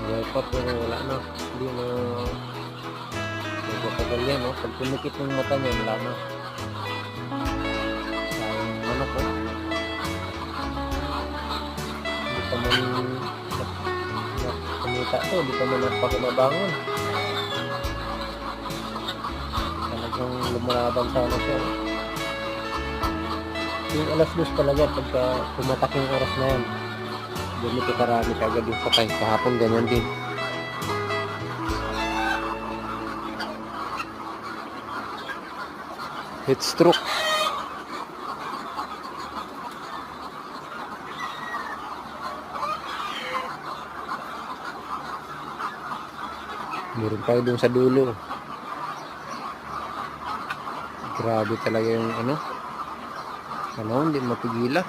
Buhay pa pero wala na. Hindi na nagpatagal yan, no? Pag pumikit ng mata niya, wala na. Sayang ano ko. Hindi pa man kumita to, hindi pa man nagpakumabangon. Talagang lumalaban sana siya. Yung alas 2 talaga pagka pumatak yung oras na yan. Ganito karami kagad yung patay. Kahapon ganyan din. Heat stroke. Meron tayo dun sa dulo. Grabe talaga yung ano, hindi mapigilan.